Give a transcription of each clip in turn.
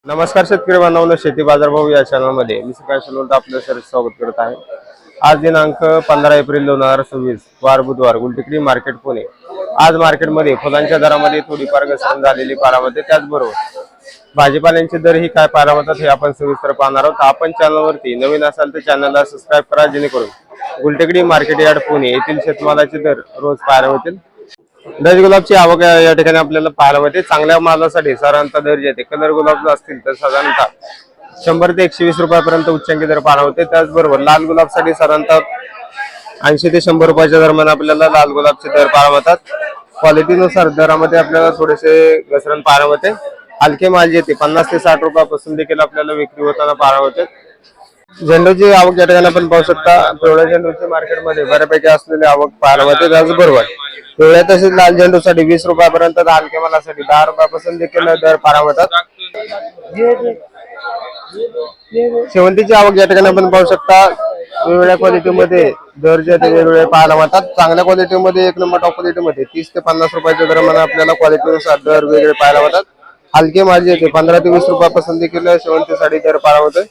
नमस्कार शेतकरी बांधवांनो, शेती बाजारभाव या चॅनलमध्ये मी सकाळी सोबत आपलं सर स्वागत करत आहे। आज दिनांक 15 एप्रिल 2026 वार बुधवार, गुलटेकडी मार्केट पुणे। आज मार्केटमध्ये फुलांच्या दरामध्ये थोडीफार घसरण झालेली पाहायला मिळते। त्याचबरोबर भाजीपाल्यांचे दर ही काय पाहायला मिळतात हे आपण सविस्तर पाहणार आहोत। आपण चॅनलवरती नवीन असाल तर चॅनलला सबस्क्राईब करा, जेणेकरून गुलटेकडी मार्केट यार्ड पुणे येथील शेतमालाचे दर रोज पाहायला मिळतील। डच गुलाबची आवक या ठिकाणी आपल्याला पाहायला मिळते। चांगल्या मालासाठी साधारणतः दर जे कलर गुलाब असतील तर साधारणतः 100 ते 120 रुपयापर्यंत उच्चांकी दर पाहायला मिळते। त्याचबरोबर लाल गुलाबसाठी साधारणतः 80 ते 100 रुपयाच्या दरम्यान आपल्याला लाल गुलाबचे दर पाहायला मिळतात। क्वालिटीनुसार दरामध्ये आपल्याला थोडेसे घसरण पाहायला मिळते। हलके माल जे 50 ते 60 रुपयापासून देखील आपल्याला विक्री होताना पाहायला मिळते। झेंडूची आवक या ठिकाणी आपण पाहू शकता। पिवळ्या झेंडूची मार्केटमध्ये बऱ्यापैकी असलेली आवक पाहायला मिळते। त्याचबरोबर पिवळ्या तसेच लाल झेंडूसाठी 20 रुपयापर्यंत, हलक्या मालासाठी 10 रुपयापासून देखील दर पाहायला मिळतात। शेवंतीची आवक या ठिकाणी आपण पाहू शकता। वेगवेगळ्या क्वालिटीमध्ये दर जे वेगवेगळे पाहायला मिळतात। चांगल्या क्वालिटीमध्ये एक नंबर टॉप क्वालिटीमध्ये 30 ते 50 रुपयाच्या दरम्यान आपल्याला क्वालिटीनुसार दर वेगळे पाहायला मिळतात। हलके माल जे 15 ते 20 रुपयापासून देखील शेवंतीसाठी दर पाहायला मिळतो।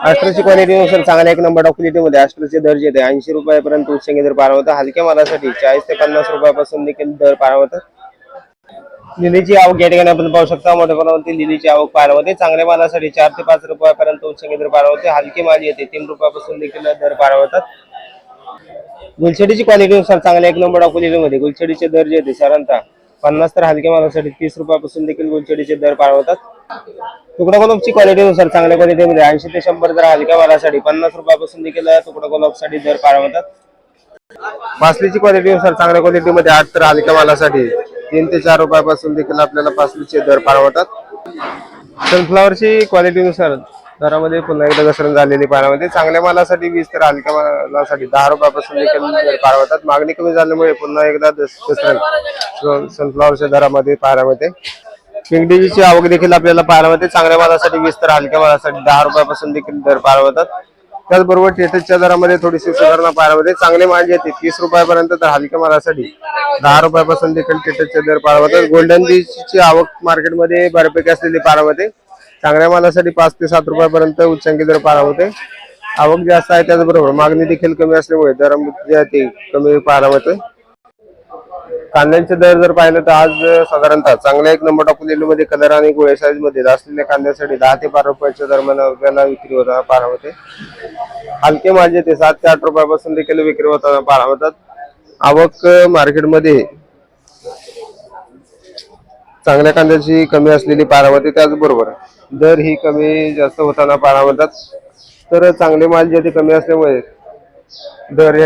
अस्टरची क्वालिटीनुसार चांगल्या एक नंबर टॉप क्वालिटीमध्ये अस्टरचे दर जे 80 रुपयापर्यंत उच्चांकी दर पाहायला मिळतात। हलक्या मालासाठी 40 ते 50 रुपयापासून देखील दर पाहायला मिळतात। लिलीची आवक या ठिकाणी आपण पाहू शकता। मोठ्या प्रमाणावरती लिलीची आवक पाहायला मिळते। चांगल्या मालासाठी 4 ते 5 रुपयापर्यंत उच्चांकी दर पाहायला मिळते। हलके माल येते 3 रुपयापासून देखील दर पाहायला मिळतात। गुलछडीची क्वालिटीनुसार चांगल्या एक नंबर टॉप क्वालिटीमध्ये गुलछडीचे दर जे साधारणतः 50 तर हलक्या मालासाठी 30 रुपयापासून देखील गुलछडीचे दर पाहायला मिळतात। तुकडा गुलाबची क्वालिटीनुसार चांगल्या क्वालिटीमध्ये 80 ते 100 तर हलक्या मालासाठी 50 रुपयापासून देखील तुकडा गुलाबसाठी दर पाहायला मिळतात। पासलीची क्वालिटीनुसार चांगल्या क्वालिटीमध्ये 8 तर हलक्या मालासाठी 3 ते 4 रुपयापासून देखील आपल्याला पासलीचे दर पाहायला मिळतात। सनफ्लॉवरची क्वालिटीनुसार दरामध्ये पुन्हा एकदा घसरण झालेली पाहायला मिळते। चांगल्या मालासाठी 20 तर हलक्या मालासाठी 10 रुपयापासून देखील दर पाहायला मिळतात। मागणी कमी झाल्यामुळे पुन्हा एकदा घसरण सनफ्लॉवरच्या दरामध्ये पाहायला मिळते। पिंगडीची आवक देखील आपल्याला पाहायला मिळते। चांगल्या मालासाठी 20 तर हलक्या मालासाठी 10 रुपयापासून देखील दर पाहायला मिळतात। त्याचबरोबर टेटसच्या दरामध्ये थोडीशी सुधारणा पाहायला मिळते। चांगले माल जे 30 रुपयापर्यंत तर हलक्या मालासाठी 10 रुपयापासून देखील टेटसचे दर पाहायला मिळतात। गोल्डन बीचची आवक मार्केटमध्ये बऱ्यापैकी असलेली पाहायला मिळते। चांगल्या मालासाठी 5 ते 7 रुपयापर्यंत उच्चांकी दर पाहायला मिळते। आवक जास्त आहे त्याचबरोबर मागणी देखील कमी असल्यामुळे दरामध्ये ते कमी पाहायला मिळते। कांद्यांचे दर जर पाहिलं तर आज साधारणतः चांगल्या एक नंबर टॉप क्वालिटीमध्ये कलर आणि गोळे साईज मध्ये असलेल्या कांद्यासाठी 10 ते 12 रुपयाच्या दरम्यान आपल्याला विक्री होताना पाहायला मिळते। हलके माल जे 7 ते 8 रुपयापासून देखील विक्री होताना पाहायला मिळतात। आवक मार्केटमध्ये चांगल्या कांद्याची कमी असलेली पाहायला मिळते। त्याचबरोबर दर ही कमी जास्त होताना पाहायला मिळतात। तर चांगले माल जे कमी असल्यामुळे दर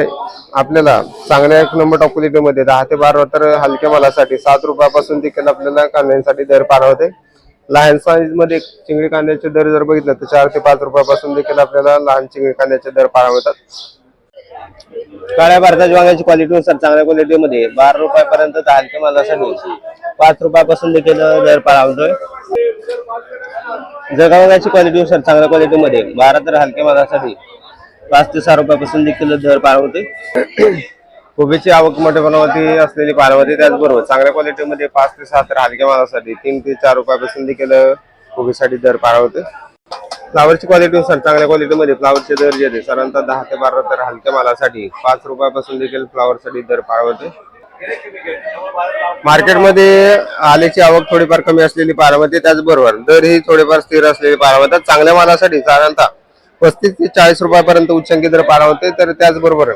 आपल्याला चांगल्या एक नंबर टॉप क्वालिटीमध्ये 10 ते 12 तर हलक्या मालासाठी 7 रुपयापासून देखील आपल्याला कांद्यांसाठी दर पाहायला मिळते। लहान साईज मध्ये चिंगडी कांद्याचे दर जर बघितलं तर 4 ते 5 रुपयापासून देखील आपल्याला लहान चिंगडी कांद्याचे दर पाहायला मिळतात। काळ्या भारताच्या वांग्याची क्वालिटीनुसार चांगल्या क्वालिटीमध्ये 12 रुपयापर्यंत तर हलक्या मालासाठी 5 रुपयापासून देखील दर पाहायला मिळतोय। जळगावची क्वालिटीनुसार चांगल्या क्वालिटीमध्ये 12 तर हलक्या मालासाठी 5 ते 6 रुपयापासून देखील दर पाहायला मिळते। कोबीची आवक मोठ्या प्रमाणावरती असलेली पाहायला मिळते। त्याचबरोबर चांगल्या क्वालिटीमध्ये 5 ते 6 तर हलक्या मालासाठी 3 ते 4 रुपयापासून देखील कोबीसाठी दर पाहायला मिळते। फ्लावरची क्वालिटीनुसार चांगल्या क्वालिटीमध्ये फ्लावरचे दर जे साधारणतः 10 ते 12 तर हलक्या मालासाठी 5 रुपयापासून देखील फ्लावरसाठी दर पाहायला मिळते। मार्केटमध्ये आल्याची आवक थोडीफार कमी असलेली पाहायला मिळते। त्याचबरोबर दर ही थोडेफार स्थिर असलेली पाहायला मिळतात। चांगल्या मालासाठी साधारणतः 35 ते 40 रुपयापर्यंत उच्चांकी दर पाहायला मिळते। तर त्याचबरोबर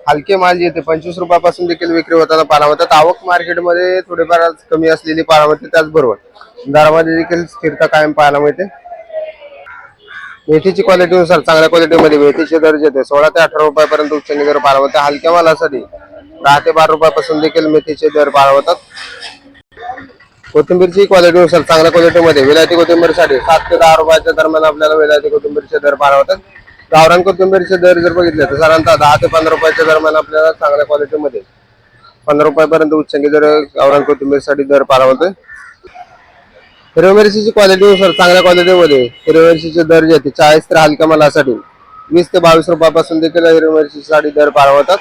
हलके माल जे 25 रुपयापासून देखील विक्री होताना पाहायला मिळतात। आवक मार्केटमध्ये थोडीफार कमी असलेली पाहायला मिळते। त्याचबरोबर दरामध्ये देखील स्थिरता कायम पाहायला मिळते। मेथीची क्वालिटीनुसार चांगल्या क्वालिटीमध्ये मेथीचे दर जे 16 ते 18 रुपयापर्यंत उच्चांकी दर पाहायला मिळते। हलक्या मालासाठी 10 ते 12 रुपयापासून देखील मेथीचे दर पाहायला मिळतात। कोथिंबीरची क्वालिटीनुसार चांगल्या क्वालिटीमध्ये विलायती कोथिंबीरसाठी 7 ते 10 रुपयाच्या दरम्यान आपल्याला विलायती कोथिंबीरचे दर पाहायला मिळतात। गावरान कोथिंबीरचे दर जर बघितले तर साधारणतः 10 ते 15 रुपयाच्या दरम्यान आपल्याला चांगल्या क्वालिटीमध्ये 15 रुपयापर्यंत उच्चांकी दर गावरान कोथिंबीरसाठी दर पाहायला मिळतोय। हिरव्या मिरचीची क्वालिटीनुसार चांगल्या क्वालिटीमध्ये हिरव्या मिरचीचे दर जे 40 तर हलक्या मालासाठी 20 ते 22 रुपयापासून देखील हिरव्या मिरचीसाठी दर पाहायला मिळतात।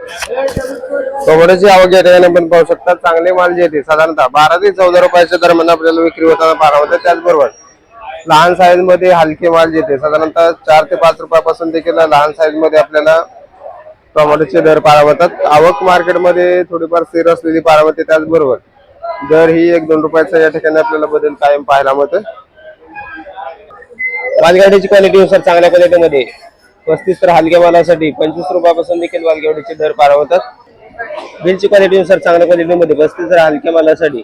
टोमॅटोची आवक या ठिकाणी आपण पाहू शकता. चांगले माल जे येते साधारणतः 12 ते 14 रुपयाच्या दरम्यान आपल्याला विक्री होताना पाहायला होते. त्याचबरोबर लहान साईज मध्ये हलके माल जे येते साधारणतः 4 ते 5 रुपयापासून देखील लहान साईज मध्ये आपल्याला टोमॅटोचे दर पाहायला होतात. आवक मार्केटमध्ये थोडीफार स्थिर असलेली पाहायला होते. त्याचबरोबर दर ही 1-2 रुपयाचा या ठिकाणी आपल्याला बदल कायम पाहायला मिळतो. मालगाडीची क्वालिटीनुसार चांगल्या क्वालिटीमध्ये 35 तर हलक्या मालासाठी 25 रुपयापासून देखील मालगाडीचे दर पाहायला होतात. बिलची क्वालिटीनुसार चांगल्या क्वालिटीमध्ये 35 तर हलक्या मालासाठी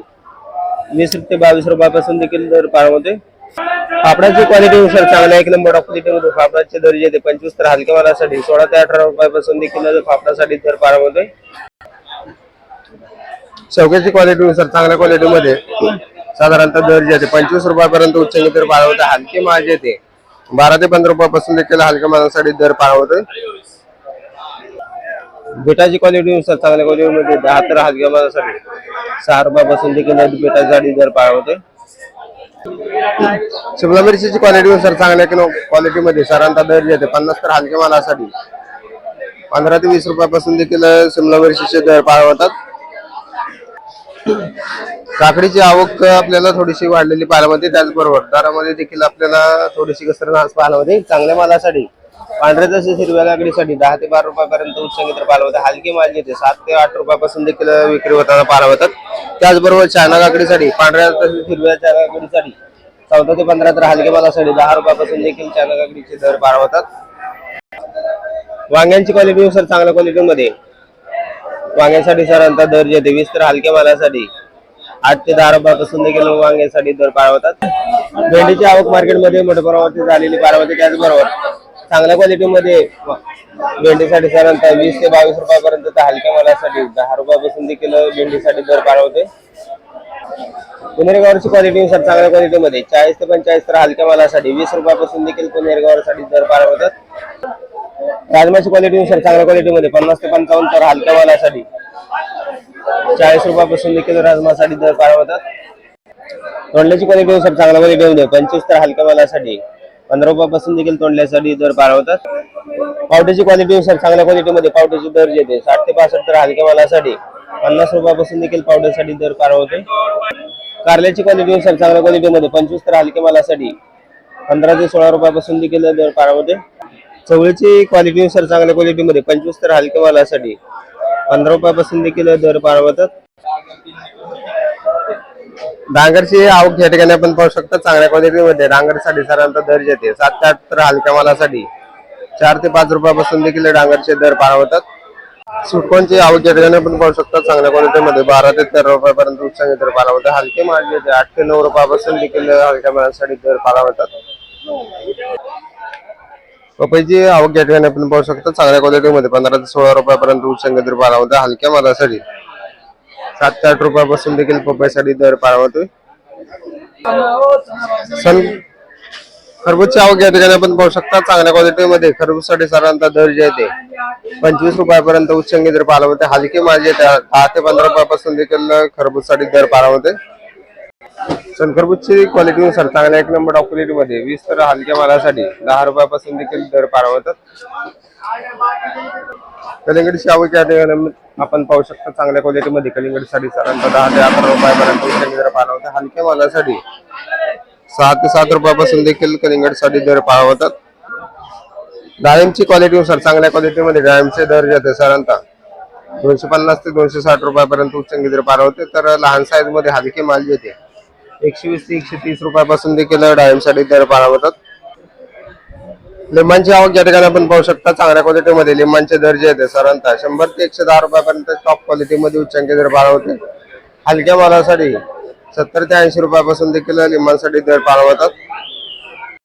20 ते 22 रुपयापासून देखील दर पाहायला होते. फापडाची क्वालिटीनुसार चांगल्या 1 नंबर ऑफ क्वालिटीमध्ये फापडाचे दर जे 25 तर हलक्या मालासाठी 16 ते 18 रुपयापासून देखील फापडासाठी दर पाहायला होते. चौक्याची क्वालिटीनुसार चांगल्या क्वालिटीमध्ये साधारणतः दर जे 25 रुपयापर्यंत उच्चांकी दर पाहायला होते. हलके माल जे 12 ते 15 रुपयापासून देखील हलक्या मालासाठी दर पाहायला होते. बेटाची क्वालिटीनुसार चांगल्या क्वालिटीमध्ये 10 तर हलक्या मालासाठी 6 रुपयापासून देखील बेटासाठी दर पाहायला होते. शिमला मिरचीची क्वालिटीनुसार चांगल्या क्वालिटीमध्ये साधारणतः दर जे 50 तर हलक्या मालासाठी 15 ते 20 रुपयापासून देखील शिमला मिरचीचे दर पाहायला होतात. काकडीची आवक आपल्याला थोडीशी वाढलेली पाहायला मिळते. त्याचबरोबर दरामध्ये देखील आपल्याला थोडीशी घसरण पाहायला मिळते. चांगल्या मालासाठी पांढऱ्या तसेच हिरव्या काकडीसाठी 10 ते 12 रुपयापर्यंत उच्चांकी दर पाहायला होते. हलके माल जे 7 ते 8 रुपयापासून देखील विक्री होताना पाहायला होतात. त्याचबरोबर चायना काकडीसाठी पांढऱ्या तसेच हिरव्या चायना काकडीसाठी 14 ते 15 तर हलके मालासाठी 10 रुपयापासून देखील चायना काकडीचे दर पाहायला होतात. वांग्यांची क्वालिटीनुसार चांगल्या क्वालिटीमध्ये वांग्यासाठी साधारणतः दर जे 20 तर हलक्या मालासाठी 8 ते 10 रुपयापासून देखील वांग्यासाठी दर पाहायला होतात. भेंडीची आवक मार्केटमध्ये मोठ्या प्रमाणात झालेली पाहायला होते. त्याचबरोबर चांगल्या क्वालिटीमध्ये भेंडीसाठी साधारणतः 20 ते 22 रुपयापर्यंत तर हलक्या मालासाठी 10 रुपयापासून देखील भेंडीसाठी दर पाहायला होते. पुणेरगावची क्वालिटीनुसार चांगल्या क्वालिटीमध्ये 40 ते 45 तर हलक्या मालासाठी 20 रुपयापासून देखील पुणेरगावसाठी दर पाहायला होतात. राजमाची क्वालिटीनुसार चांगल्या क्वालिटीमध्ये 50 ते 55 तर हलक्या मालासाठी 40 रुपयापासून देखील राजमासाठी दर पाहायला होतात. तोंडल्याची क्वालिटीनुसार चांगल्या क्वालिटीमध्ये 25 तर हलक्या मालासाठी 15 रुपयापासून देखील तोंडल्यासाठी दर पाहायला होतात. पावट्याची क्वालिटीनुसार चांगल्या क्वालिटीमध्ये पावट्याचे दर जे 60 ते 65 तर हलक्या मालासाठी 50 रुपयापासून देखील पावट्यासाठी दर पाहायला होते. कारल्याची क्वालिटीनुसार चांगल्या क्वालिटीमध्ये 25 तर हलक्या मालासाठी 15 ते 16 रुपयापासून देखील दर पाहायला होते. चवळीची क्वालिटीनुसार चांगल्या क्वालिटीमध्ये 25 तर हलक्या मालासाठी 15 रुपयापासून देखील दर पाहायला होतात. डांगरची आवक या ठिकाणी आपण पाहू शकता. चांगल्या क्वालिटीमध्ये डांगरसाठी साधारणतः दर जे 7 ते 8 तर हलक्या मालासाठी 4 ते 5 रुपयापासून देखील डांगरचे दर पाहायला होतात. सुटकोनची आवक या ठिकाणी आपण पाहू शकता. चांगल्या क्वालिटीमध्ये 12 ते 13 रुपयापर्यंत उच्चांकी दर पाहायला होतात. हलके माल जे 8 ते 9 रुपयापासून देखील हलक्या मालासाठी दर पाहायला होतात. पपईची आवक या ठिकाणी आपण पाहू शकता. चांगल्या क्वालिटीमध्ये 15 ते 16 रुपयापर्यंत उच्चांकी दर पाहायला होता. हलक्या मालासाठी 7 ते 8 रुपयापासून देखील पपईसाठी दर पाहायला होतोय. खरबूजची आवक या ठिकाणी आपण पाहू शकता. चांगल्या क्वालिटीमध्ये खरबूजसाठी साधारणतः दर जे आहे 25 रुपयापर्यंत उच्चांकी दर पाहायला होते. हलके माल जे 10 ते 15 रुपयापासून देखील खरबूजसाठी दर पाहायला होते. खरबूजची क्वालिटीनुसार चांगल्या 1 नंबर ऑफ क्वालिटीमध्ये 20 तर हलक्या मालासाठी 10 रुपयापासून देखील दर पाहायला होतात. कलिंगडची आवक या ठिकाणी आपण पाहू शकता. चांगल्या क्वालिटीमध्ये कलिंगडसाठी साधारणतः 10 ते 11 रुपयापर्यंत उच्चांकी दर पाहायला होता. हलक्या मालासाठी 6 ते 7 रुपयापासून देखील कलिंगडसाठी दर पाहायला होतात. डाळिंबची क्वालिटीनुसार चांगल्या क्वालिटीमध्ये डाळिंबचे दर जे आहेत साधारणतः 250 ते 260 रुपयापर्यंत उच्चांकी दर पाहायला होते. तर लहान साईज मध्ये हलके माल जे 120 ते 130 रुपयापासून देखील डाळिंबसाठी दर पाहायला होतात. लिंबांची आवक या ठिकाणी आपण पाहू शकता. चांगल्या क्वालिटीमध्ये लिंबांचे दर जे आहेत साधारणतः 100 ते 110 रुपयापर्यंत टॉप क्वालिटीमध्ये उच्चांकी दर पाहायला होते. हलक्या मालासाठी 70 ते 80 रुपयापासून देखील लिंबांसाठी दर पाहायला होतात.